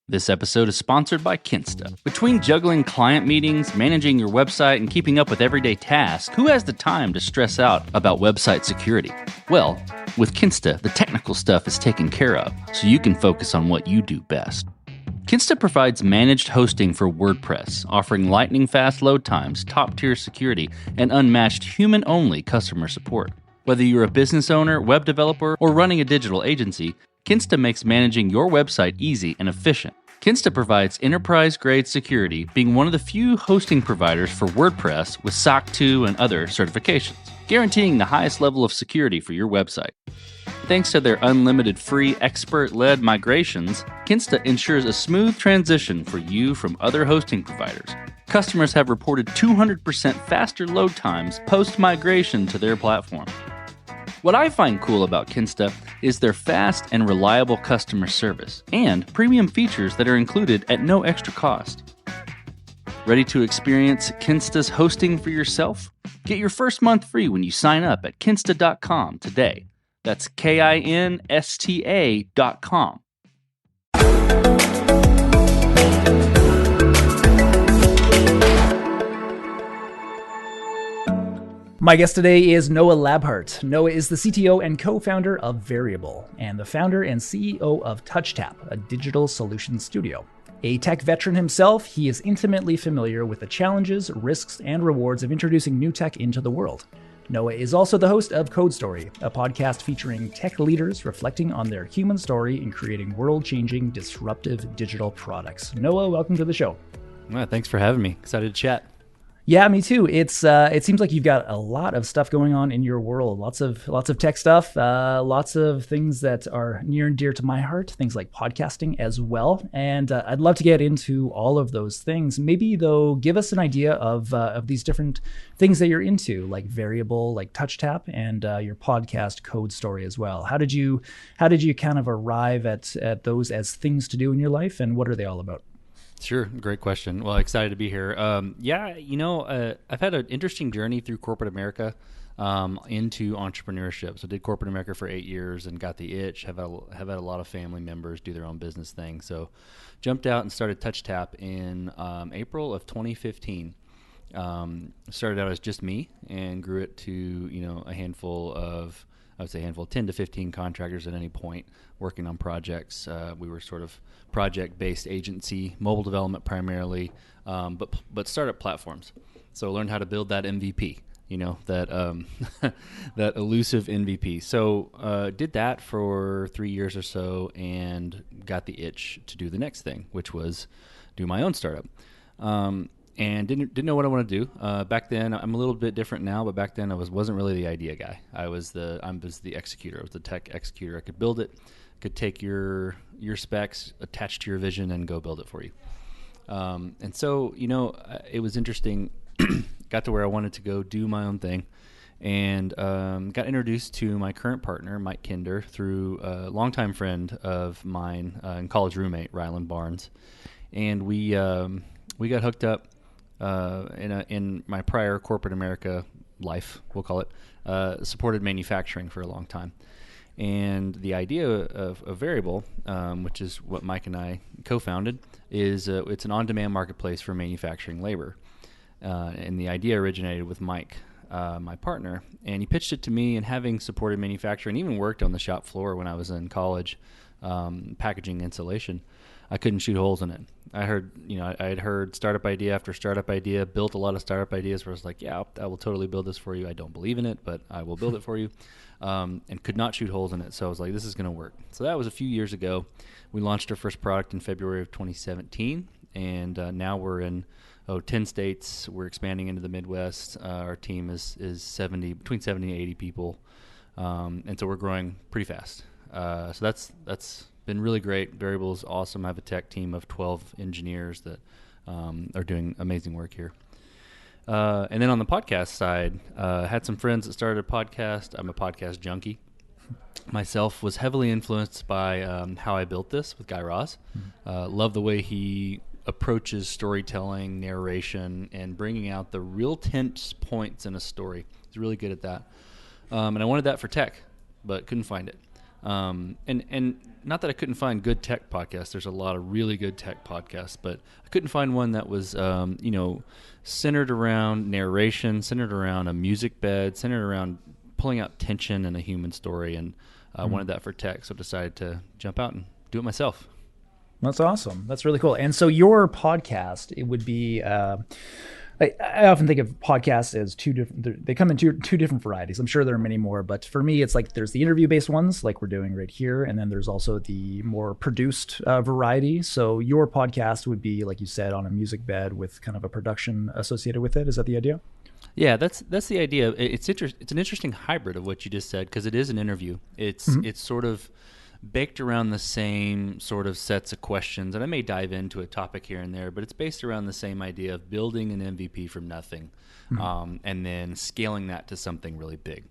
This episode is sponsored by Kinsta. Between juggling client meetings, managing your website, and keeping up with everyday tasks, who has the time to stress out about website security? Well, with Kinsta, the technical stuff is taken care of, so you can focus on what you do best. Kinsta provides managed hosting for WordPress, offering lightning-fast load times, top-tier security, and unmatched human-only customer support. Whether you're a business owner, web developer, or running a digital agency, Kinsta makes managing your website easy and efficient. Kinsta provides enterprise-grade security, being one of the few hosting providers for WordPress with SOC 2 and other certifications, guaranteeing the highest level of security for your website. Thanks to their unlimited free expert-led migrations, Kinsta ensures a smooth transition for you from other hosting providers. Customers have reported 200% faster load times post-migration to their platform. What I find cool about Kinsta is their fast and reliable customer service and premium features that are included at no extra cost. Ready to experience Kinsta's hosting for yourself? Get your first month free when you sign up at kinsta.com today. That's KINSTA.com. My guest today is Noah Labhart. Noah is the CTO and co-founder of Veryable and the founder and CEO of Touchtap, a digital solutions studio. A tech veteran himself, he is intimately familiar with the challenges, risks, and rewards of introducing new tech into the world. Noah is also the host of CodeStory, a podcast featuring tech leaders reflecting on their human story in creating world-changing, disruptive digital products. Noah, welcome to the show. Well, thanks for having me. Excited to chat. Yeah, me too. It seems like you've got a lot of stuff going on in your world. Lots of tech stuff, lots of things that are near and dear to my heart, things like podcasting as well. And I'd love to get into all of those things. Maybe though, give us an idea of these different things that you're into, like Veryable, like Touchtap, and your podcast CodeStory as well. How did you kind of arrive at those as things to do in your life, and what are they all about? Sure. Great question. Well, excited to be here. I've had an interesting journey through corporate America into entrepreneurship. So I did corporate America for 8 years and got the itch. Have had a lot of family members do their own business thing. So jumped out and started Touchtap in April of 2015. Started out as just me and grew it to, a handful of 10 to 15 contractors at any point working on projects. We were sort of project-based agency, mobile development primarily, but startup platforms. So learned how to build that MVP, that that elusive MVP. So did that for 3 years or so and got the itch to do the next thing, which was do my own startup. And didn't know what I wanted to do. Back then, I'm a little bit different now, but back then I wasn't really the idea guy. I was the executor. I was the tech executor. I could build it, could take your specs, attach to your vision, and go build it for you. And so, it was interesting. Got to where I wanted to go do my own thing, and got introduced to my current partner, Mike Kinder, through a longtime friend of mine and college roommate, Ryland Barnes, and we got hooked up. In my prior corporate America life, we'll call it, supported manufacturing for a long time. And the idea of Veryable, which is what Mike and I co-founded, is it's an on-demand marketplace for manufacturing labor. And the idea originated with Mike, my partner, and he pitched it to me. And having supported manufacturing, even worked on the shop floor when I was in college, packaging insulation, I couldn't shoot holes in it. I had heard startup idea after startup idea, built a lot of startup ideas where I was like, yeah, I will totally build this for you. I don't believe in it, but I will build it for you, and could not shoot holes in it. So I was like, this is going to work. So that was a few years ago. We launched our first product in February of 2017, and now we're in 10 states. We're expanding into the Midwest. Our team is between 70 and 80 people, and so we're growing pretty fast. So that's been really great. Veryable is awesome. I have a tech team of 12 engineers that are doing amazing work here. And then on the podcast side, had some friends that started a podcast. I'm a podcast junkie. Myself was heavily influenced by How I Built This with Guy Raz. Love the way he approaches storytelling, narration, and bringing out the real tense points in a story. He's really good at that. And I wanted that for tech, but couldn't find it. And not that I couldn't find good tech podcasts. There's a lot of really good tech podcasts, but I couldn't find one that was, centered around narration, centered around a music bed, centered around pulling out tension in a human story. And I wanted that for tech, so decided to jump out and do it myself. That's awesome. That's really cool. And so your podcast, it would be, I often think of podcasts as two different, they come in two different varieties. I'm sure there are many more, but for me, it's like there's the interview based ones like we're doing right here. And then there's also the more produced variety. So your podcast would be, like you said, on a music bed with kind of a production associated with it. Is that the idea? Yeah, that's the idea. It's an interesting hybrid of what you just said, because it is an interview. It's sort of baked around the same sort of sets of questions, and I may dive into a topic here and there, but it's based around the same idea of building an MVP from nothing, and then scaling that to something really big.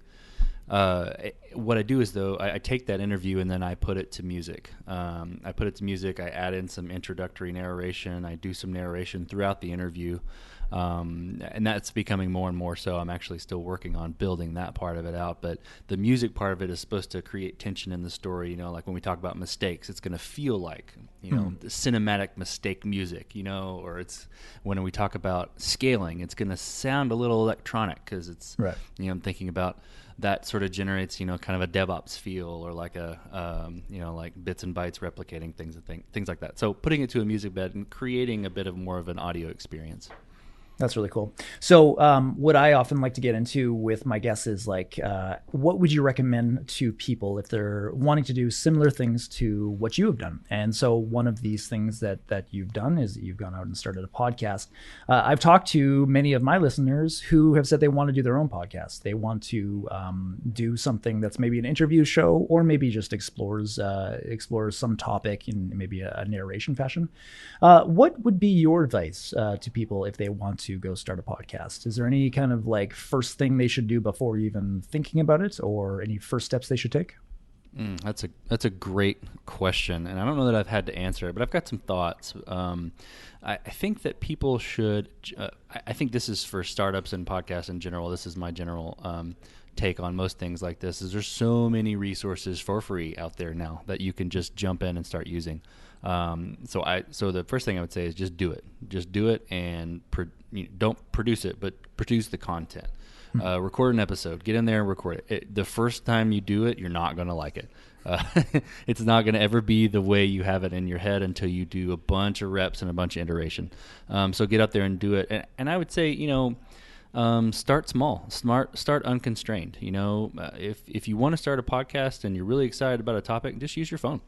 What I do is, though, I take that interview and then I put it to music. I add in some introductory narration. I do some narration throughout the interview. And that's becoming more and more so. I'm actually still working on building that part of it out. But the music part of it is supposed to create tension in the story. Like when we talk about mistakes, it's going to feel like, the cinematic mistake music, or it's when we talk about scaling, it's going to sound a little electronic because it's, right. I'm thinking about that sort of generates, kind of a DevOps feel, or like like bits and bytes replicating things like that. So putting it to a music bed and creating a bit of more of an audio experience. That's really cool. So what I often like to get into with my guests is like, what would you recommend to people if they're wanting to do similar things to what you have done? And so one of these things that you've done is that you've gone out and started a podcast. I've talked to many of my listeners who have said they want to do their own podcast. They want to do something that's maybe an interview show, or maybe just explores some topic in maybe a narration fashion. What would be your advice to people if they want to go start a podcast? Is there any kind of like first thing they should do before even thinking about it, or any first steps they should take? That's a great question, and I don't know that I've had to answer it, but I've got some thoughts. I think that people should. I think this is for startups and podcasts in general. This is my general take on most things like this. Is there's so many resources for free out there now that you can just jump in and start using. So the first thing I would say is just do it. Just do it, and don't produce it, but produce the content. Record an episode. Get in there and record it. The first time you do it, you're not going to like it. It's not going to ever be the way you have it in your head until you do a bunch of reps and a bunch of iteration. So get out there and do it. And I would say, start small. Start unconstrained. If you want to start a podcast and you're really excited about a topic, just use your phone.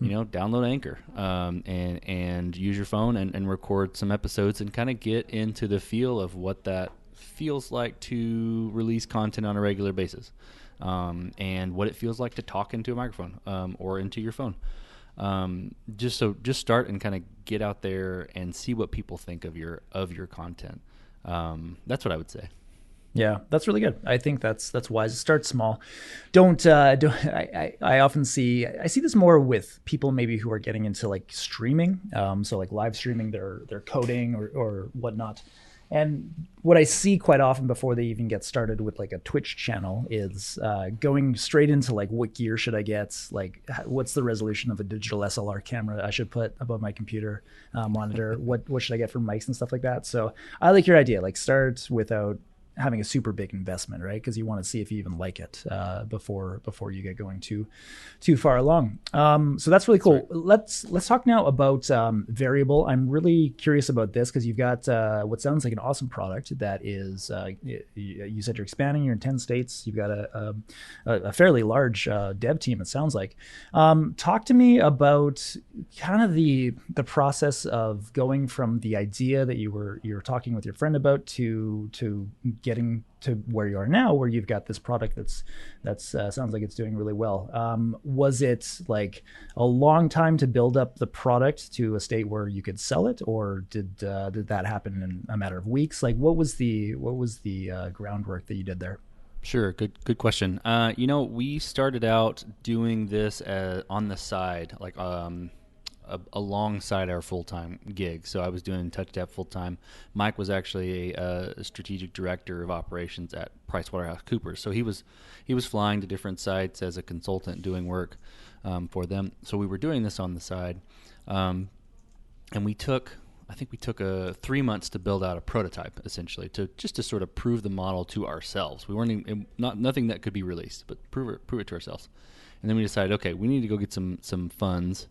Download Anchor and use your phone and record some episodes and kind of get into the feel of what that feels like to release content on a regular basis, and what it feels like to talk into a microphone or into your phone. Just start and kind of get out there and see what people think of your content. That's what I would say. Yeah, that's really good. I think that's wise. Start small. Don't. I often see this more with people maybe who are getting into like streaming. So like live streaming their coding or whatnot. And what I see quite often before they even get started with like a Twitch channel is going straight into like, what gear should I get? Like, what's the resolution of a digital SLR camera I should put above my computer monitor? What should I get for mics and stuff like that? So I like your idea. Like, start without having a super big investment, right? Because you want to see if you even like it before you get going too far along. So that's really cool. Let's talk now about Veryable. I'm really curious about this because you've got what sounds like an awesome product that is. You said you're expanding. You're in 10 states. You've got a fairly large dev team. It sounds like. Talk to me about kind of the process of going from the idea that you were talking with your friend about to getting to where you are now, where you've got this product that's sounds like it's doing really well. Was it like a long time to build up the product to a state where you could sell it, or did that happen in a matter of weeks? Like, what was the groundwork that you did there? Sure. Good question. We started out doing this on the side, like alongside our full-time gig. So I was doing Touchtap full-time. Mike was actually a strategic director of operations at PricewaterhouseCoopers. So he was flying to different sites as a consultant doing work for them. So we were doing this on the side. And I think we took 3 months to build out a prototype, essentially, to sort of prove the model to ourselves. We weren't nothing that could be released, but prove it to ourselves. And then we decided, okay, we need to go get some funds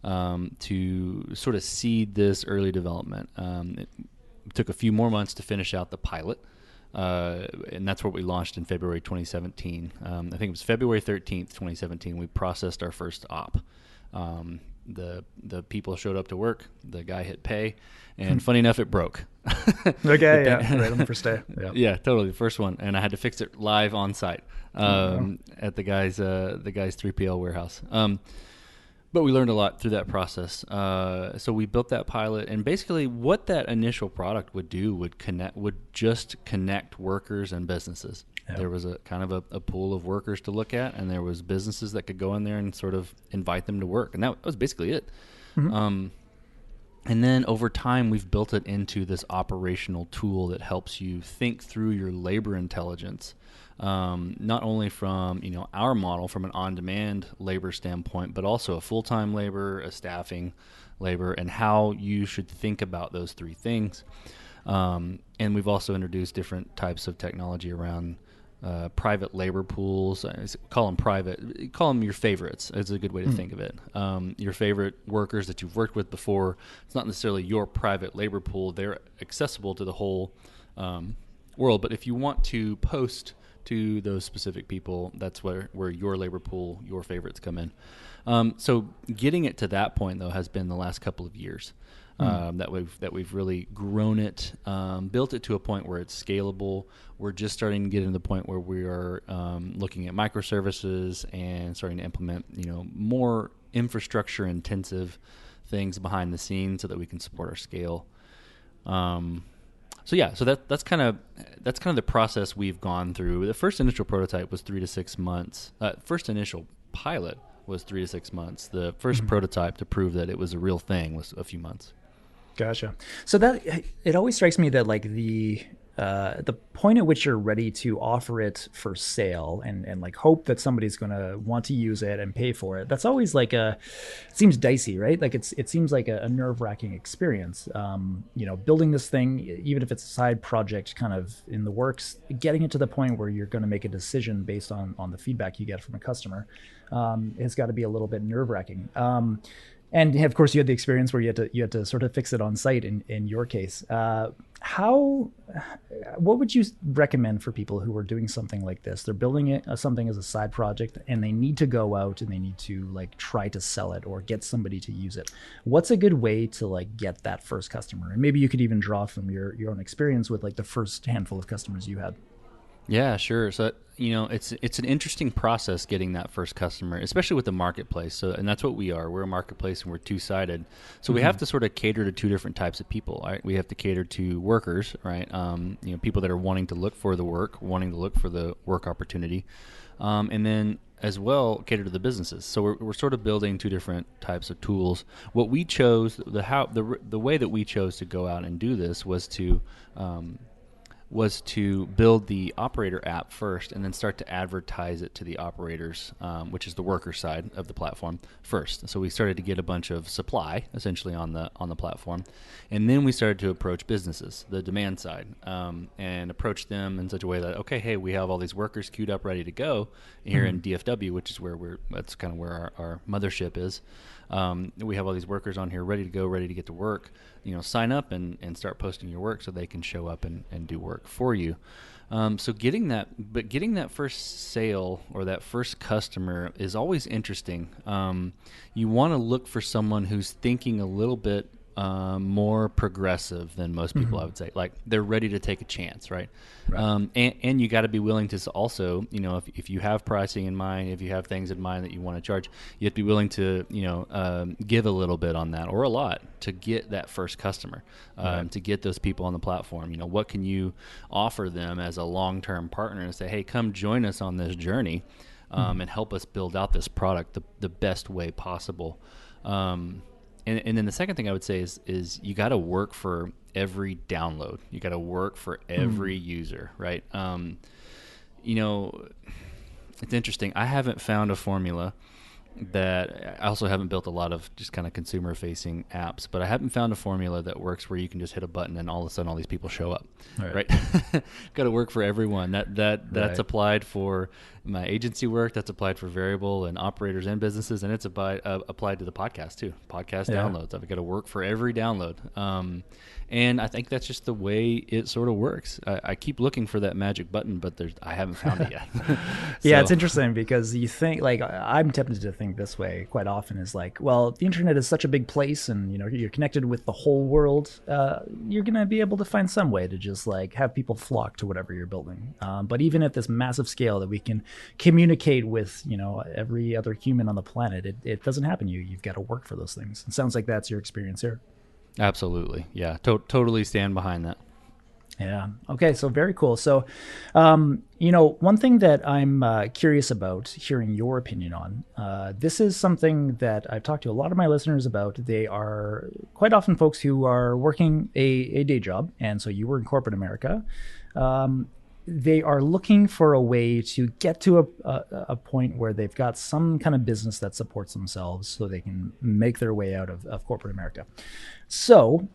to sort of seed this early development. It took a few more months to finish out the pilot, and that's what we launched in February 2017. I think it was February 13th, 2017. We processed our first op. The people showed up to work. The guy hit pay, and funny enough, it broke. Okay, yeah, right on the first day. Yeah, totally, the first one, and I had to fix it live on site at the guy's 3PL warehouse. But we learned a lot through that process. So we built that pilot, and basically, what that initial product would do would just connect workers and businesses. Yep. There was a kind of a pool of workers to look at, and there was businesses that could go in there and sort of invite them to work, and that was basically it. Mm-hmm. And then over time, we've built it into this operational tool that helps you think through your labor intelligence, not only from our model from an on-demand labor standpoint, but also a full-time labor, a staffing labor, and how you should think about those three things. And we've also introduced different types of technology around private labor pools. Call them private. Call them your favorites. It's a good way to think of it. Your favorite workers that you've worked with before. It's not necessarily your private labor pool. They're accessible to the whole world. But if you want to post to those specific people, that's where your labor pool, your favorites come in. So getting it to that point, though, has been the last couple of years. That we've really grown it, built it to a point where it's scalable. We're just starting to get into the point where we are looking at microservices and starting to implement more infrastructure intensive things behind the scenes so that we can support our scale. So that's kind of the process we've gone through. The first initial prototype was 3 to 6 months. First initial pilot was 3 to 6 months. The first prototype to prove that it was a real thing was a few months. Gotcha. So that it always strikes me that like the point at which you're ready to offer it for sale and like hope that somebody's going to want to use it and pay for it, that's always like it seems dicey, right? Like it seems like a nerve-wracking experience. Building this thing, even if it's a side project kind of in the works, getting it to the point where you're going to make a decision based on the feedback you get from a customer has got to be a little bit nerve-wracking. And of course, you had the experience where you had to sort of fix it on site. In your case, what would you recommend for people who are doing something like this? They're building something as a side project, and they need to go out and they need to like try to sell it or get somebody to use it. What's a good way to like get that first customer? And maybe you could even draw from your own experience with like the first handful of customers you had. Yeah, sure. So, it's an interesting process getting that first customer, especially with the marketplace. So, and that's what we are. We're a marketplace and we're two-sided. So we have to sort of cater to two different types of people, right? We have to cater to workers, right? People that are wanting to look for the work, wanting to look for the work opportunity. And then as well, cater to the businesses. So we're sort of building two different types of tools. What we chose, the way that we chose to go out and do this was to build the operator app first and then start to advertise it to the operators, which is the worker side of the platform first. So we started to get a bunch of supply essentially on the platform. And then we started to approach businesses, the demand side, and approach them in such a way that, okay, hey, we have all these workers queued up ready to go here in DFW, which is that's kind of where our mothership is. We have all these workers on here ready to go, ready to get to work. Sign up and start posting your work so they can show up and do work for you. So getting that first sale or that first customer is always interesting. You want to look for someone who's thinking a little bit more progressive than most people, I would say. Like they're ready to take a chance, right? And you got to be willing to also, if you have pricing in mind, if you have things in mind that you want to charge, you have to be willing to, give a little bit on that or a lot to get that first customer, to get those people on the platform. What can you offer them as a long-term partner and say, hey, come join us on this journey and help us build out this product the best way possible. and then the second thing I would say is you got to work for every download. You got to work for every user, right? You know, it's interesting. I haven't found a formula that I also haven't built a lot of just kind of consumer facing apps, but I haven't found a formula that works where you can just hit a button and all of a sudden all these people show up, right? Got to work for everyone. That's applied for my agency work. That's applied for Veryable and operators and businesses. And it's applied to the podcast too. Podcast downloads. I've got to work for every download. And I think that's just the way it sort of works. I keep looking for that magic button, but I haven't found it yet. Yeah, it's interesting because you think, like, I'm tempted to think this way quite often, is like, well, the internet is such a big place and, you know, you're connected with the whole world. You're going to be able to find some way to just like have people flock to whatever you're building. But even at this massive scale that we can communicate with, you know, every other human on the planet, it doesn't happen. You've got to work for those things. It sounds like that's your experience here. Absolutely. Yeah. Totally stand behind that. Yeah. Okay. So very cool. So, you know, one thing that I'm curious about hearing your opinion on, this is something that I've talked to a lot of my listeners about. They are quite often folks who are working a day job. And so you were in corporate America. They are looking for a way to get to a point where they've got some kind of business that supports themselves so they can make their way out of corporate America. So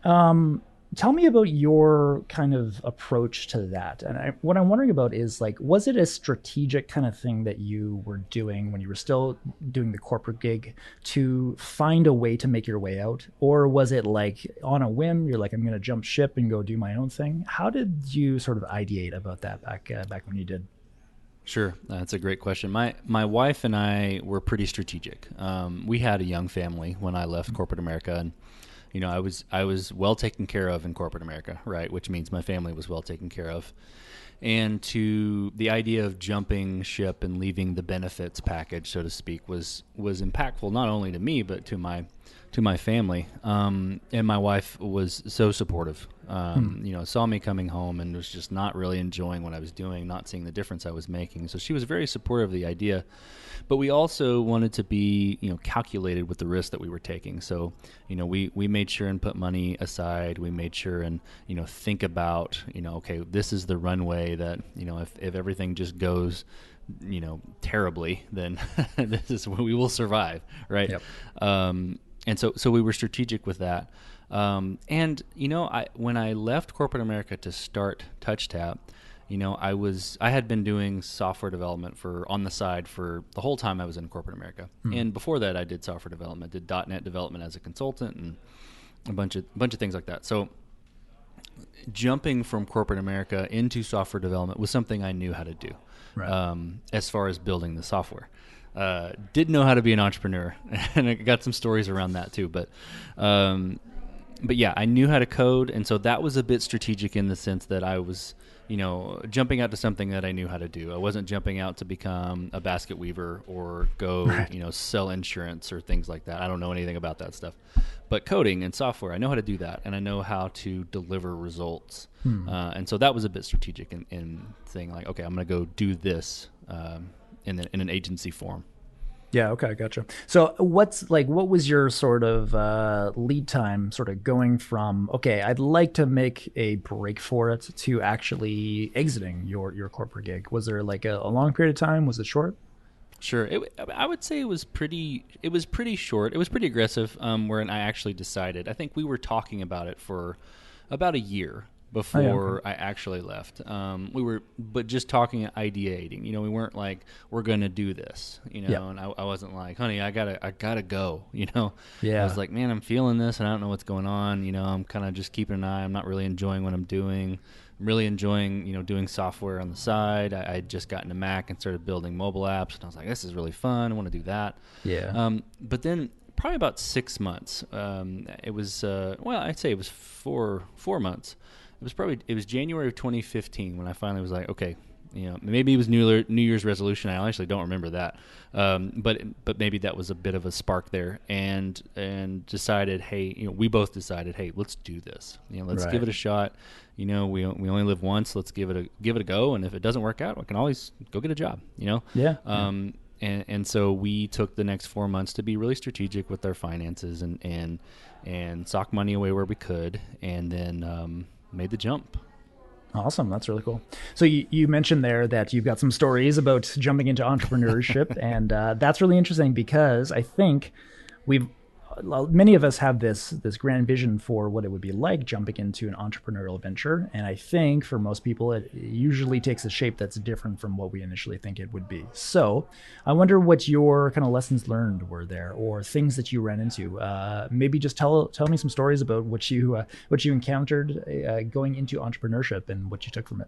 tell me about your kind of approach to that. And what I'm wondering about is, like, was it a strategic kind of thing that you were doing when you were still doing the corporate gig to find a way to make your way out? Or was it like on a whim, you're like, I'm going to jump ship and go do my own thing? How did you sort of ideate about that back when you did? Sure. That's a great question. My wife and I were pretty strategic. We had a young family when I left corporate America, and you know, I was well taken care of in corporate America, right? Which means my family was well taken care of. And to the idea of jumping ship and leaving the benefits package, so to speak, was impactful not only to me but to my family. And my wife was so supportive. You know, saw me coming home and was just not really enjoying what I was doing, not seeing the difference I was making. So she was very supportive of the idea. But we also wanted to be, you know, calculated with the risk that we were taking. So, you know, we made sure and put money aside. We made sure and, you know, think about, you know, okay, this is the runway that, you know, if everything just goes, you know, terribly, then this is where we will survive, right? Yep. And so we were strategic with that. And, you know, when I left corporate America to start TouchTap, you know, I had been doing software development on the side for the whole time I was in corporate America. And before that, I did software development, did .NET development as a consultant, and a bunch of things like that. So jumping from corporate America into software development was something I knew how to do, right. As far as building the software. Didn't know how to be an entrepreneur, and I got some stories around that too. But yeah, I knew how to code, and so that was a bit strategic in the sense that I was, you know, jumping out to something that I knew how to do. I wasn't jumping out to become a basket weaver or go, you know, sell insurance or things like that. I don't know anything about that stuff. But coding and software, I know how to do that, and I know how to deliver results. And so that was a bit strategic in saying, like, okay, I'm going to go do this in an agency form. Yeah. Okay. Gotcha. So what was your sort of lead time sort of going from, okay, I'd like to make a break for it, to actually exiting your corporate gig? Was there like a long period of time? Was it short? Sure. I would say it was pretty short. It was pretty aggressive, wherein I actually decided. I think we were talking about it for about a year before I actually left. We were, but just talking, ideating. You know, we weren't like, we're going to do this, you know, and I wasn't like, honey, I gotta go, you know. I was like, man, I'm feeling this and I don't know what's going on. You know, I'm kind of just keeping an eye. I'm not really enjoying what I'm doing. I'm really enjoying, you know, doing software on the side. I had just gotten a Mac and started building mobile apps, and I was like, this is really fun. I want to do that. Yeah. But then probably about 6 months, it was, I'd say it was four months. It was January of 2015 when I finally was like, okay, you know, maybe it was New Year's resolution. I actually don't remember that, but maybe that was a bit of a spark there, and decided, hey, you know, we both decided, hey, let's do this. You know, let's give it a shot. You know, we only live once. Let's give it a go, and if it doesn't work out, I can always go get a job. You know, and so we took the next 4 months to be really strategic with our finances and sock money away where we could, and then made the jump. Awesome. That's really cool. So you mentioned there that you've got some stories about jumping into entrepreneurship, and that's really interesting because I think many of us have this grand vision for what it would be like jumping into an entrepreneurial venture. And I think for most people, it usually takes a shape that's different from what we initially think it would be. So I wonder what your kind of lessons learned were there, or things that you ran into. Maybe just tell me some stories about what you encountered going into entrepreneurship and what you took from it.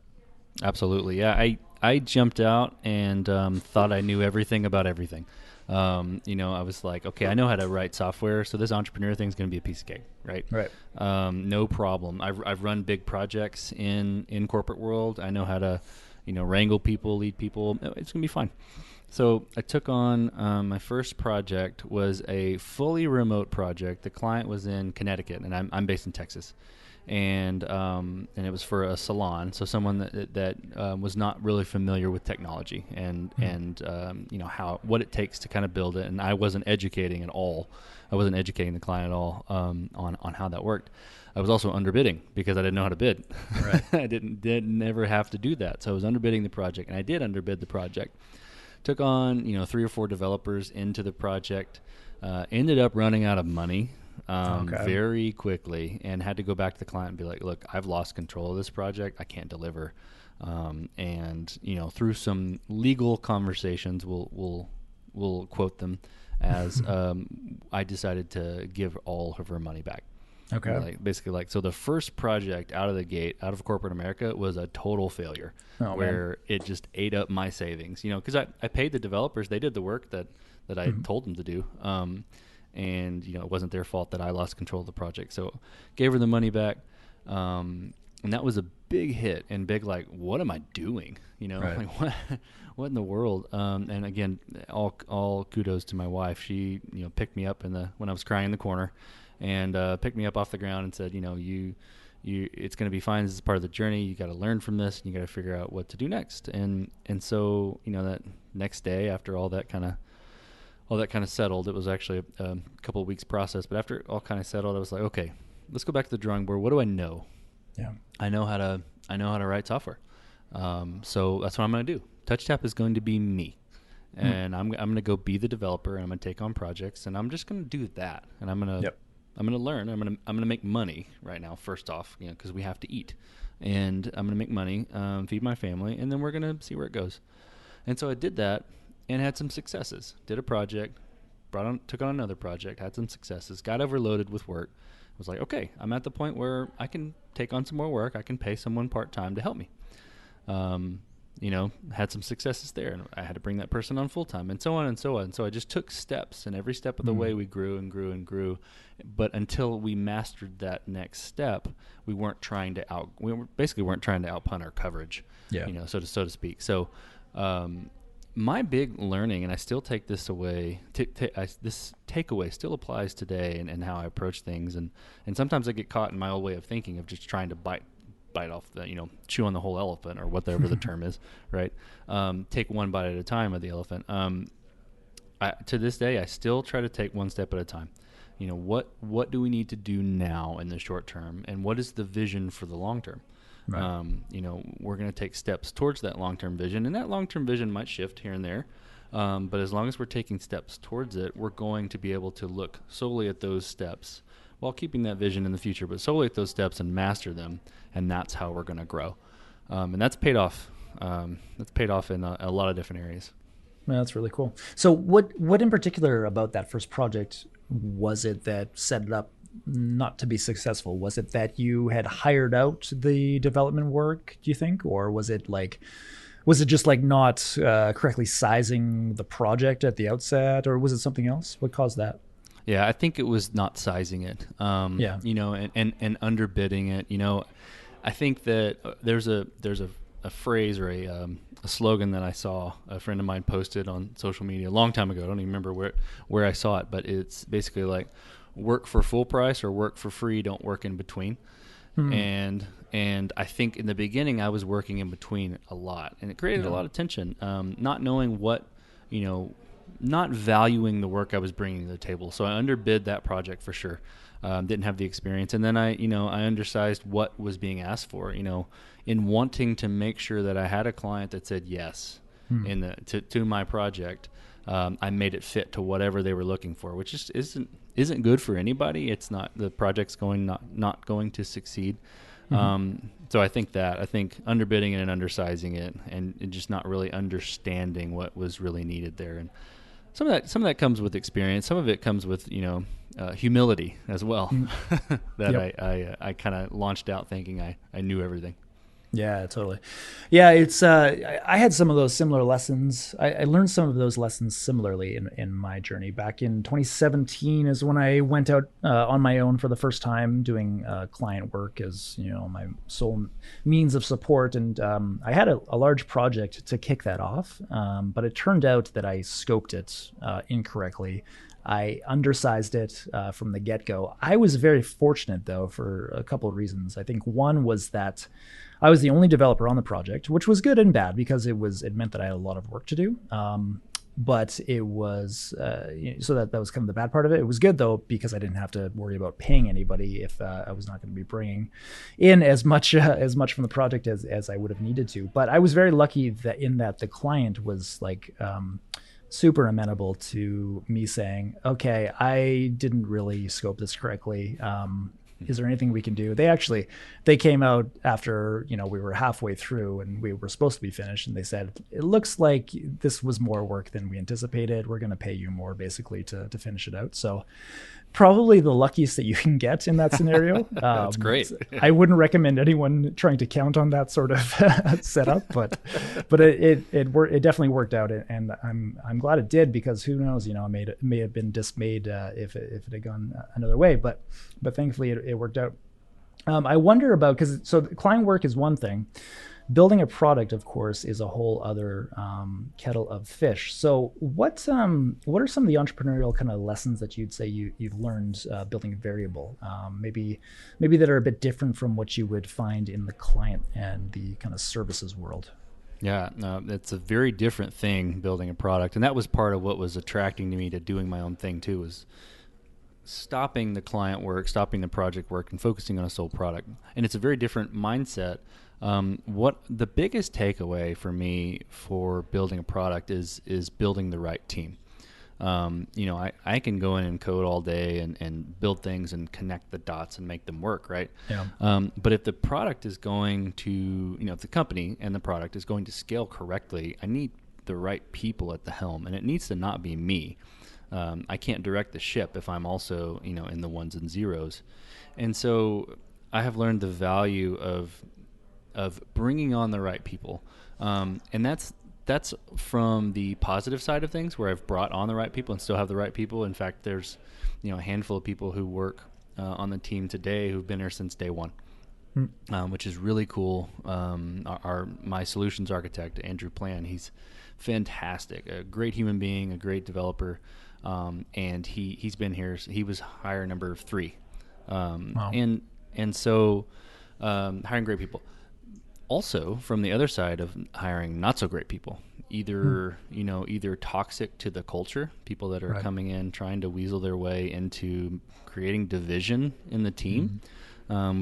Absolutely. Yeah. I jumped out and thought I knew everything about everything. I was like, okay, I know how to write software, so this entrepreneur thing is going to be a piece of cake, right? Right. No problem. I've run big projects in corporate world. I know how to, wrangle people, lead people. It's going to be fine. So I took on my first project was a fully remote project. The client was in Connecticut, and I'm based in Texas. And it was for a salon, so someone that was not really familiar with technology and what it takes to kind of build it. And I wasn't educating at all. I wasn't educating the client at all on how that worked. I was also underbidding because I didn't know how to bid. Right. I didn't never have to do that. So I was underbidding the project, and I did underbid the project. Took on 3 or 4 developers into the project. Ended up running out of money. Very quickly, and had to go back to the client and be like, look, I've lost control of this project. I can't deliver. And through some legal conversations, we'll quote them as I decided to give all of her money back. Okay. So the first project out of the gate, out of corporate America, was a total failure where it just ate up my savings, because I paid the developers. They did the work that I told them to do. And it wasn't their fault that I lost control of the project. So gave her the money back. And that was a big hit and big, like, what am I doing? Right. Like what in the world? And again, all kudos to my wife. She, picked me up when I was crying in the corner and picked me up off the ground and said, you it's going to be fine. This is part of the journey. You got to learn from this, and you got to figure out what to do next. And so, that next day, after all that kind of settled, it was actually a couple of weeks process. But after it all kind of settled, I was like, okay, let's go back to the drawing board. What do I know? Yeah. I know how to write software. So that's what I'm going to do. TouchTap is going to be me. And I'm going to go be the developer, and I'm going to take on projects, and I'm just going to do that. And I'm going to learn. I'm going to make money right now, first off, because we have to eat. And I'm going to make money, feed my family, and then we're going to see where it goes. And so I did that. And had some successes. Did a project, took on another project, had some successes, got overloaded with work. Was like, okay, I'm at the point where I can take on some more work. I can pay someone part-time to help me. Had some successes there, and I had to bring that person on full-time, and so on and so on. So I just took steps, and every step of the way we grew and grew and grew. But until we mastered that next step, we weren't trying to outpunt our coverage, so to speak. So, my big learning, and I still take this away, this takeaway still applies today and how I approach things. And sometimes I get caught in my old way of thinking of just trying to bite off chew on the whole elephant, or whatever the term is, right? Take one bite at a time of the elephant. To this day, I still try to take one step at a time. What do we need to do now in the short term, and what is the vision for the long term? Right. We're going to take steps towards that long-term vision, and that long-term vision might shift here and there. But as long as we're taking steps towards it, we're going to be able to look solely at those steps while keeping that vision in the future, but solely at those steps and master them. And that's how we're going to grow. And that's paid off. That's paid off in a lot of different areas. Yeah, that's really cool. So what in particular about that first project was it that set it up not to be successful? Was it that you had hired out the development work, do you think? Or was it just like not correctly sizing the project at the outset? Or was it something else? What caused that? Yeah, I think it was not sizing it, and underbidding it. I think that there's a phrase or a slogan that I saw a friend of mine posted on social media a long time ago. I don't even remember where I saw it, but it's basically like, work for full price or work for free, don't work in between. And I think in the beginning I was working in between a lot, and it created a lot of tension, not knowing what not valuing the work I was bringing to the table. So I underbid that project for sure. Didn't have the experience, and then I undersized what was being asked for. In wanting to make sure that I had a client that said yes to my project. I made it fit to whatever they were looking for, which just isn't good for anybody. It's not, the project's not going to succeed. So I think underbidding it and undersizing it, and just not really understanding what was really needed there. And some of that comes with experience. Some of it comes with humility as well. That I kind of launched out thinking I knew everything. Yeah, totally. Yeah, it's I had some of those similar lessons. I learned some of those lessons similarly in my journey. Back in 2017 is when I went out on my own for the first time, doing client work as my sole means of support. And I had a large project to kick that off, but it turned out that I scoped it incorrectly. I undersized it from the get-go. I was very fortunate, though, for a couple of reasons. I think one was that I was the only developer on the project, which was good and bad because it meant that I had a lot of work to do. But it was so that was kind of the bad part of it. It was good though because I didn't have to worry about paying anybody if I was not going to be bringing in as much from the project as I would have needed to. But I was very lucky that the client was like super amenable to me saying, "Okay, I didn't really scope this correctly. Is there anything we can do?" They came out after, we were halfway through and we were supposed to be finished. And they said, "It looks like this was more work than we anticipated. We're going to pay you more basically to finish it out." So probably the luckiest that you can get in that scenario. That's great. I wouldn't recommend anyone trying to count on that sort of setup, but it definitely worked out, and I'm glad it did, because who knows, it may have been dismayed if it had gone another way, but thankfully it worked out. I wonder about, so client work is one thing. Building a product, of course, is a whole other kettle of fish. So what are some of the entrepreneurial kind of lessons that you'd say you've learned building Veryable? Maybe that are a bit different from what you would find in the client and the kind of services world. Yeah, no, it's a very different thing building a product. And that was part of what was attracting to me to doing my own thing too, was stopping the client work, stopping the project work, and focusing on a sole product. And it's a very different mindset. What the biggest takeaway for me for building a product is building the right team. I can go in and code all day and build things and connect the dots and make them work, right? Yeah. But if the product is going to, if the company and the product is going to scale correctly, I need the right people at the helm, and it needs to not be me. I can't direct the ship if I'm also, in the ones and zeros. And so I have learned the value of bringing on the right people. And that's from the positive side of things, where I've brought on the right people and still have the right people. In fact, there's, a handful of people who work on the team today who've been there since day one, which is really cool. My solutions architect, Andrew Plan, he's fantastic, a great human being, a great developer. And he's been here. He was hire number 3. Wow. And so hiring great people. Also, from the other side of hiring not so great people, either toxic to the culture, people that are Right. coming in trying to weasel their way into creating division in the team,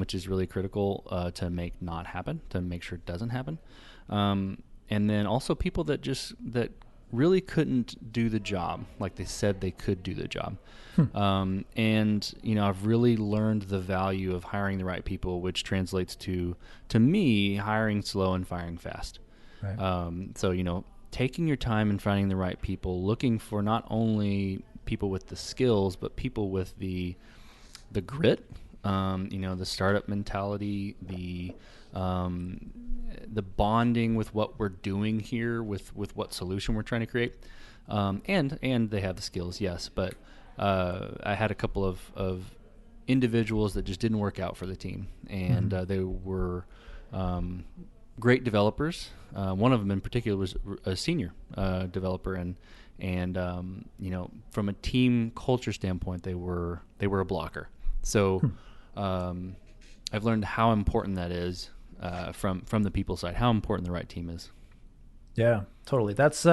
which is really critical to make not happen, to make sure it doesn't happen. And then also people that really couldn't do the job like they said they could do the job. And I've really learned the value of hiring the right people, which translates to me hiring slow and firing fast. Right. So taking your time and finding the right people, looking for not only people with the skills but people with the grit, the startup mentality, the bonding with what we're doing here, with what solution we're trying to create, and they have the skills, yes. But I had a couple of individuals that just didn't work out for the team, and they were great developers. One of them in particular was a senior developer, and from a team culture standpoint, they were a blocker. So I've learned how important that is. From the people side, how important the right team is. Yeah, totally. That's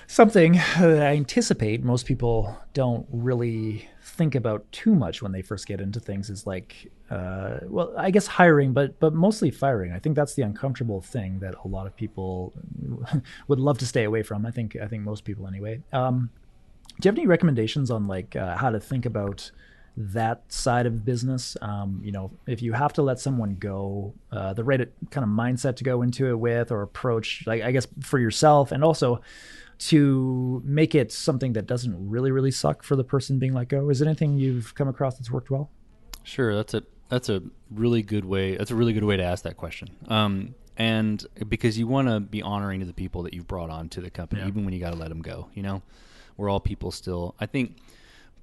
Something that I anticipate most people don't really think about too much when they first get into things is like, well, I guess hiring, but mostly firing. I think that's the uncomfortable thing that a lot of people would love to stay away from. I think most people anyway. Do you have any recommendations on like how to think about that side of business? If you have to let someone go, the right kind of mindset to go into it with, or approach, like I guess for yourself, and also to make it something that doesn't really suck for the person being let go. Is there anything you've come across that's worked well? Sure, that's a really good way. That's a really good way to ask that question. And because you want to be honoring to the people that you've brought on to the company, even when you got to let them go. We're all people still. I think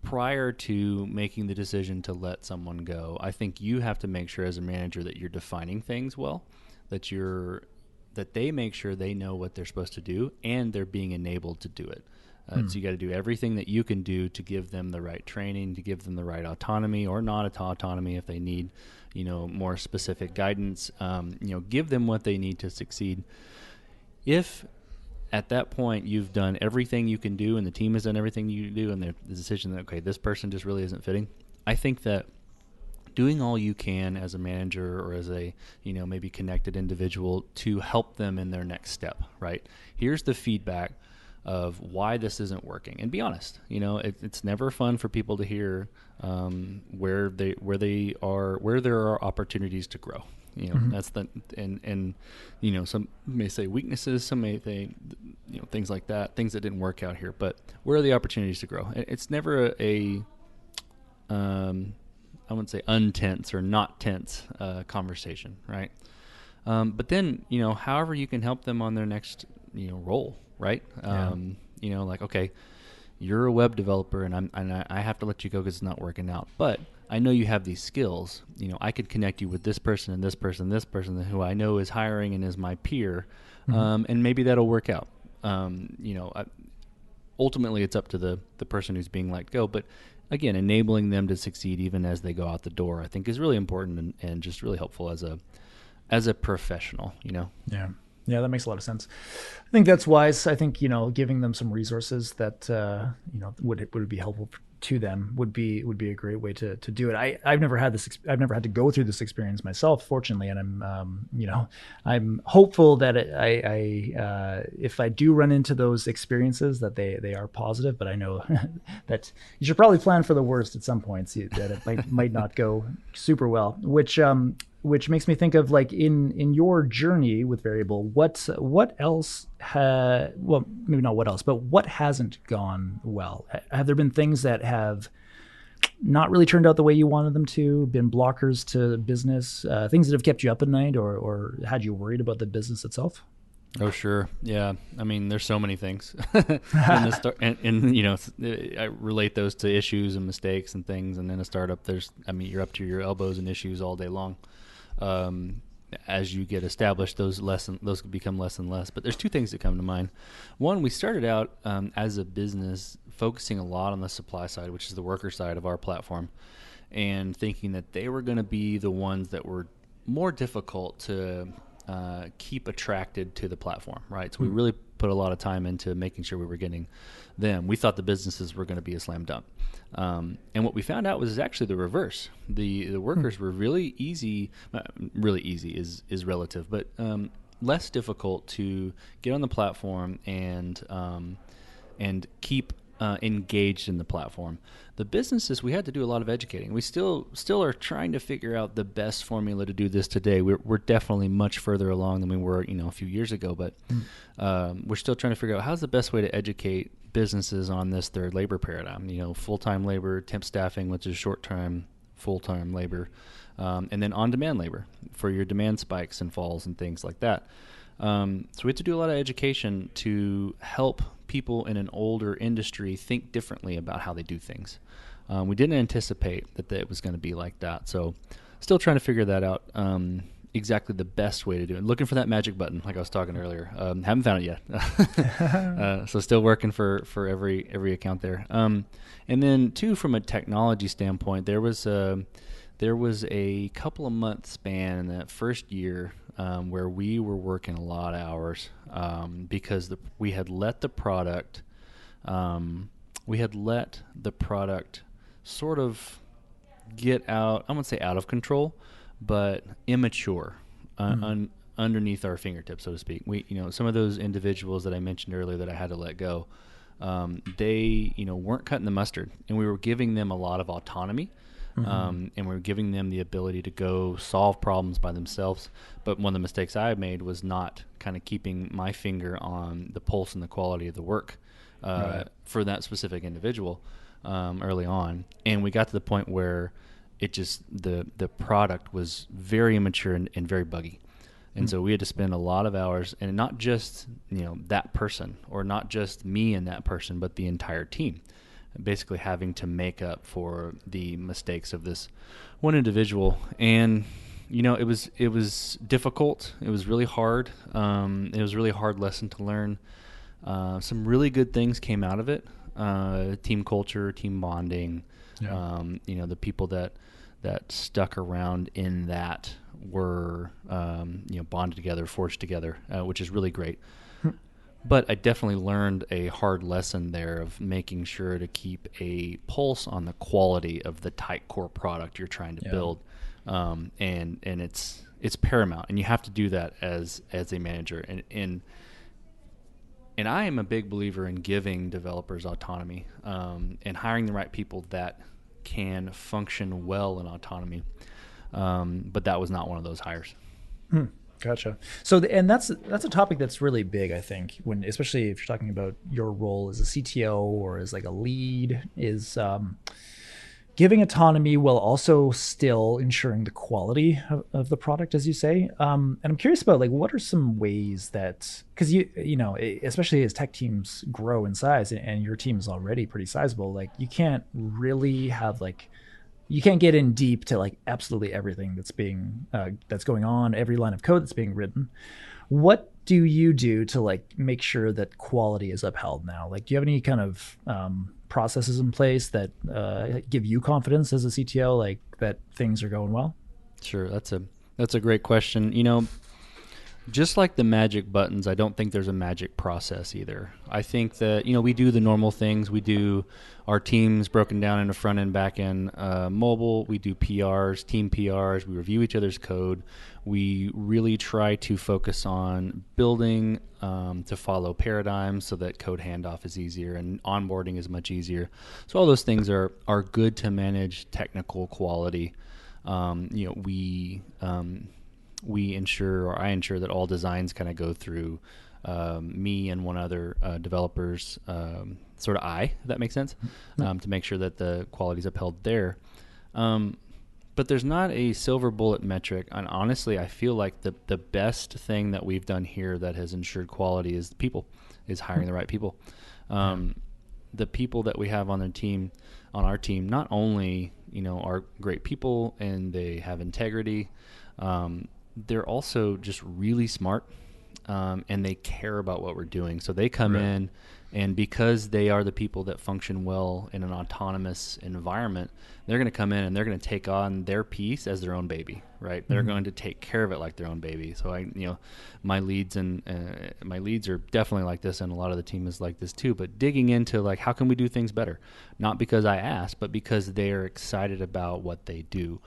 prior to making the decision to let someone go, I think you have to make sure as a manager that you're defining things well, that they make sure they know what they're supposed to do and they're being enabled to do it. So you got to do everything that you can do to give them the right training, to give them the right autonomy or not autonomy if they need, more specific guidance. Give them what they need to succeed. If at that point you've done everything you can do and the team has done everything you do and the decision that, okay, this person just really isn't fitting, I think that doing all you can as a manager or as a, maybe connected individual to help them in their next step, right? Here's the feedback of why this isn't working, and be honest. It's never fun for people to hear where there are opportunities to grow. That's some may say weaknesses, some may say, things like that, things that didn't work out here, but where are the opportunities to grow? It's never I wouldn't say untense or not tense conversation, right? But then, however you can help them on their next, role, right? Like, okay, you're a web developer and I have to let you go because it's not working out. But I know you have these skills. I could connect you with this person and this person, who I know is hiring and is my peer, and maybe that'll work out. Ultimately, it's up to the person who's being let go. But again, enabling them to succeed even as they go out the door, I think, is really important and just really helpful as a professional. Yeah, that makes a lot of sense. I think that's wise. I think giving them some resources that would be helpful to them would be a great way to do it. I've never had this. I've never had to go through this experience myself, fortunately, and I'm hopeful that if I do run into those experiences, that they are positive. But I know that you should probably plan for the worst at some points, that it might not go super well. Which makes me think of, like, in your journey with Veryable, what else well, maybe not what else, but what hasn't gone well? Have there been things that have not really turned out the way you wanted them to, been blockers to business, things that have kept you up at night or had you worried about the business itself? Oh, sure. Yeah. I mean, there's so many things. I relate those to issues and mistakes and things. And in a startup, you're up to your elbows in issues all day long. As you get established, those become less and less. But there's two things that come to mind. One, we started out as a business focusing a lot on the supply side, which is the worker side of our platform, and thinking that they were going to be the ones that were more difficult to keep attracted to the platform, right? So we really put a lot of time into making sure we were getting them. We thought the businesses were going to be a slam dunk. And what we found out was actually the reverse. The workers were really easy is relative, but less difficult to get on the platform and keep engaged in the platform. The businesses, we had to do a lot of educating. We still are trying to figure out the best formula to do this today. We're definitely much further along than we were, a few years ago, but we're still trying to figure out how's the best way to educate businesses on this, their labor paradigm, full-time labor, temp staffing, which is short-term, full-time labor, and then on-demand labor for your demand spikes and falls and things like that. So we had to do a lot of education to help people in an older industry think differently about how they do things. We didn't anticipate that it was going to be like that. So still trying to figure that out, exactly the best way to do it. Looking for that magic button, like I was talking earlier. Haven't found it yet. So still working for every account there. And then two, from a technology standpoint, there there was a couple of month span in that first year where we were working a lot of hours because we had let the product sort of get out. I wouldn't say out of control, but immature underneath our fingertips, so to speak. Some of those individuals that I mentioned earlier that I had to let go, they weren't cutting the mustard, and we were giving them a lot of autonomy. And we were giving them the ability to go solve problems by themselves. But one of the mistakes I made was not kind of keeping my finger on the pulse and the quality of the work for that specific individual early on. And we got to the point where it just the product was very immature and very buggy. And so we had to spend a lot of hours, and not just that person, or not just me and that person, but the entire team, basically having to make up for the mistakes of this one individual. And it was difficult. It was really hard. It was a really hard lesson to learn. Some really good things came out of it. Team culture, team bonding. Yeah. The people that stuck around in that were bonded together, forged together, which is really great. But I definitely learned a hard lesson there of making sure to keep a pulse on the quality of the tight core product you're trying to build, and it's paramount, and you have to do that as a manager. And I am a big believer in giving developers autonomy and hiring the right people that can function well in autonomy. But that was not one of those hires. Gotcha. So, and that's a topic that's really big, I think, especially if you're talking about your role as a CTO or as like a lead, is giving autonomy while also still ensuring the quality of the product, as you say. And I'm curious about what are some ways that, because especially as tech teams grow in size, and your team is already pretty sizable, you can't really have you can't get in deep to absolutely everything that's going on, every line of code that's being written. What do you do to make sure that quality is upheld now? Do you have any kind of processes in place that give you confidence as a CTO, that things are going well? Sure, that's a great question. Just like the magic buttons, I don't think there's a magic process either. I think that, we do the normal things. We do our teams broken down into front end, back end, mobile. We do PRs, team PRs. We review each other's code. We really try to focus on building to follow paradigms so that code handoff is easier and onboarding is much easier. So all those things are good to manage technical quality. We ensure, or I ensure, that all designs kind of go through me and one other developer's sort of eye, if that makes sense, to make sure that the quality is upheld there. But there's not a silver bullet metric. And honestly, I feel like the best thing that we've done here that has ensured quality is hiring the right people. The people that we have on our team, not only are great people and they have integrity, they're also just really smart, and they care about what we're doing. So they come in, and because they are the people that function well in an autonomous environment, they're going to come in and they're going to take on their piece as their own baby, right? They're going to take care of it like their own baby. So my leads are definitely like this, and a lot of the team is like this too. But digging into how can we do things better, not because I asked, but because they are excited about what they do.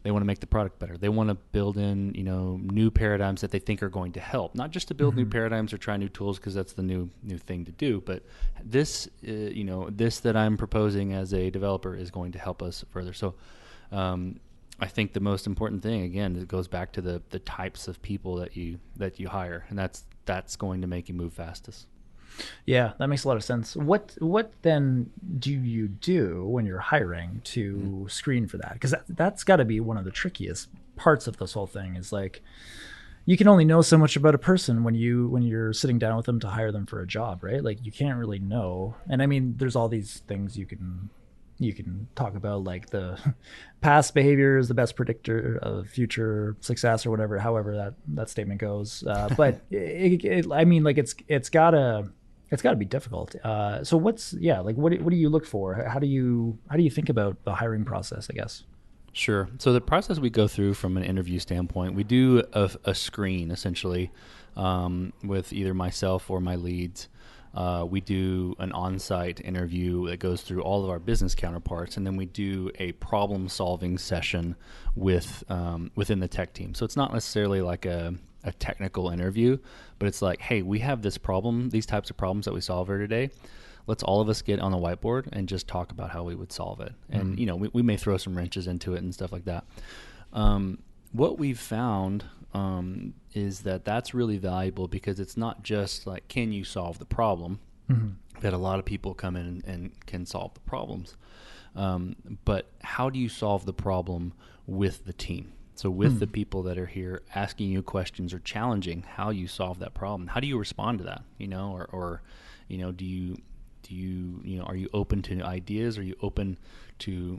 They want to make the product better. They want to build in, new paradigms that they think are going to help. Not just to build new paradigms or try new tools, because that's the new thing to do. But this that I'm proposing as a developer is going to help us further. So I think the most important thing, again, it goes back to the types of people that you hire, and that's going to make you move fastest. Yeah, that makes a lot of sense. What then do you do when you're hiring to screen for that? Because that's got to be one of the trickiest parts of this whole thing. Is you can only know so much about a person when you're sitting down with them to hire them for a job, right? You can't really know. And I mean, there's all these things you can talk about, the past behavior is the best predictor of future success, or whatever, however that statement goes. But it's gotta. It's got to be difficult. So what do you look for? How do you think about the hiring process, I guess? Sure. So the process we go through from an interview standpoint, we do a screen essentially with either myself or my leads. We do an on-site interview that goes through all of our business counterparts, and then we do a problem-solving session with within the tech team. So it's not necessarily like a technical interview, but it's like, hey, we have this problem, these types of problems that we solve here today. Let's all of us get on the whiteboard and just talk about how we would solve it. And, we may throw some wrenches into it and stuff like that. What we've found is that that's really valuable because it's not just like, can you solve the problem? That a lot of people come in and can solve the problems. But how do you solve the problem with the team? So with the people that are here asking you questions or challenging how you solve that problem, how do you respond to that? Or are you open to ideas? Are you open to,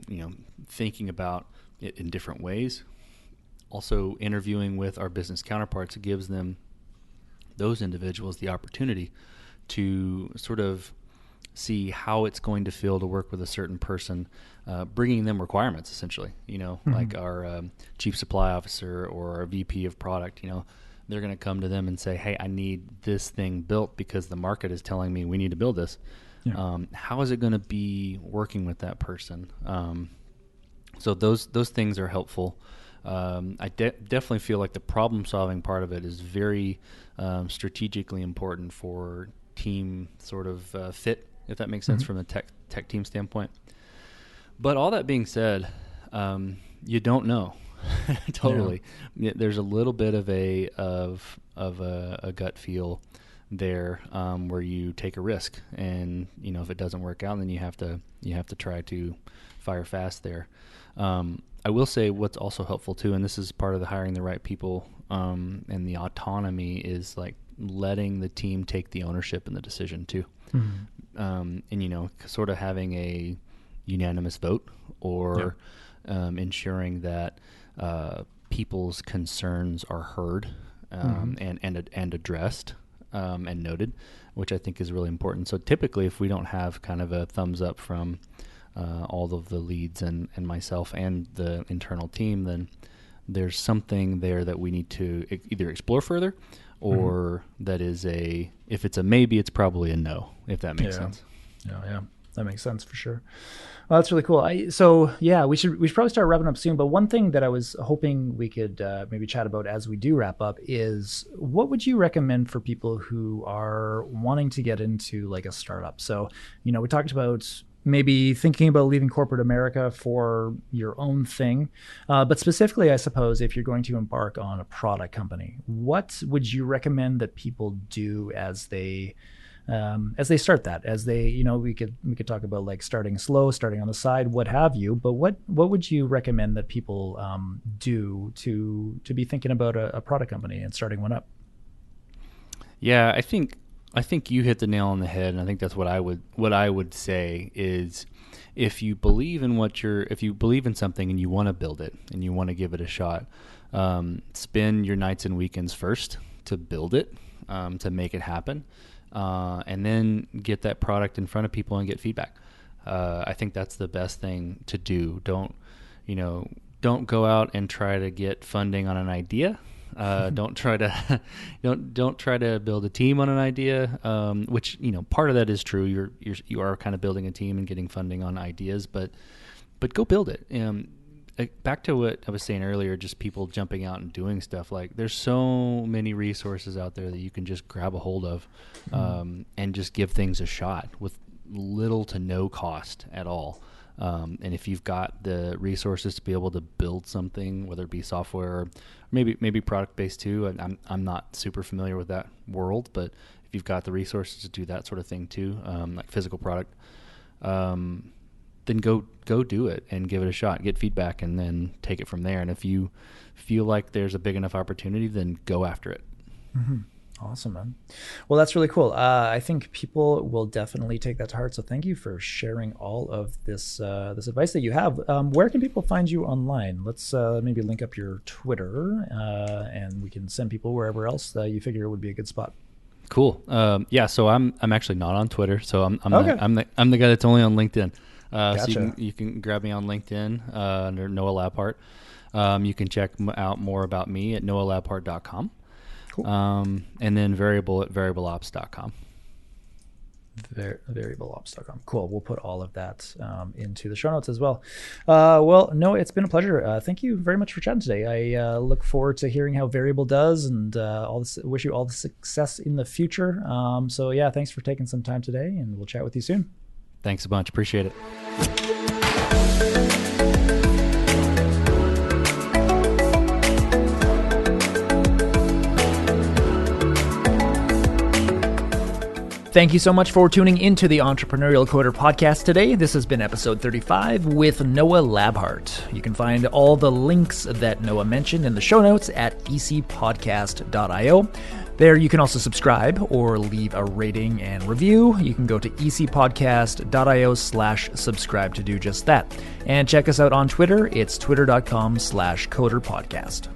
thinking about it in different ways? Also interviewing with our business counterparts gives those individuals the opportunity to sort of see how it's going to feel to work with a certain person, bringing them requirements essentially, like our chief supply officer or our VP of product, they're going to come to them and say, hey, I need this thing built because the market is telling me we need to build this. Yeah. How is it going to be working with that person? So those things are helpful. I definitely feel like the problem solving part of it is very strategically important for team sort of fit, if that makes sense from the tech team standpoint. But all that being said, you don't know. Totally. Yeah. There's a little bit of a gut feel there where you take a risk, and if it doesn't work out, then you have to try to fire fast there. I will say what's also helpful too, and this is part of the hiring the right people and the autonomy, is like letting the team take the ownership in the decision too. And sort of having a unanimous vote, or ensuring that people's concerns are heard and addressed and noted, which I think is really important. So typically, if we don't have kind of a thumbs up from all of the leads and myself and the internal team, then there's something there that we need to either explore further, or that is if it's a maybe, it's probably a no, if that makes sense. Yeah, that makes sense for sure. Well, that's really cool. We should probably start wrapping up soon. But one thing that I was hoping we could maybe chat about as we do wrap up is, what would you recommend for people who are wanting to get into like a startup? So, we talked about maybe thinking about leaving corporate America for your own thing. But specifically, I suppose, if you're going to embark on a product company, what would you recommend that people do as they start that? We could talk about like starting slow, starting on the side, what have you. But what would you recommend that people do to be thinking about a product company and starting one up? Yeah, I think you hit the nail on the head, and I think that's what I would say is, if you believe in something and you want to build it and you want to give it a shot, spend your nights and weekends first to build it, to make it happen, and then get that product in front of people and get feedback. I think that's the best thing to do. Don't go out and try to get funding on an idea. Don't try to build a team on an idea, which part of that is true. You are kind of building a team and getting funding on ideas, but go build it. Back to what I was saying earlier, just people jumping out and doing stuff. Like, there's so many resources out there that you can just grab a hold of, and just give things a shot with little to no cost at all. And if you've got the resources to be able to build something, whether it be software or maybe product based too, I'm not super familiar with that world, but if you've got the resources to do that sort of thing too, like physical product, then go do it and give it a shot, get feedback, and then take it from there. And if you feel like there's a big enough opportunity, then go after it. Awesome, man. Well, that's really cool. I think people will definitely take that to heart. So thank you for sharing all of this advice that you have. Where can people find you online? Let's maybe link up your Twitter, and we can send people wherever else you figure it would be a good spot. Cool. Yeah. So I'm actually not on Twitter. So I'm Okay. the guy that's only on LinkedIn. Gotcha. So you can grab me on LinkedIn under Noah Labhart. You can check out more about me at noahlabhart.com. Cool. And then Veryable at variableops.com. Veryableops.com. Cool. We'll put all of that into the show notes as well. Well, Noah, it's been a pleasure. Thank you very much for chatting today. I look forward to hearing how Veryable does, and wish you all the success in the future. So yeah, thanks for taking some time today, and we'll chat with you soon. Thanks a bunch. Appreciate it. Thank you so much for tuning into the Entrepreneurial Coder podcast today. This has been episode 35 with Noah Labhart. You can find all the links that Noah mentioned in the show notes at ecpodcast.io. There you can also subscribe or leave a rating and review. You can go to ecpodcast.io/subscribe to do just that. And check us out on Twitter. It's twitter.com/coderpodcast.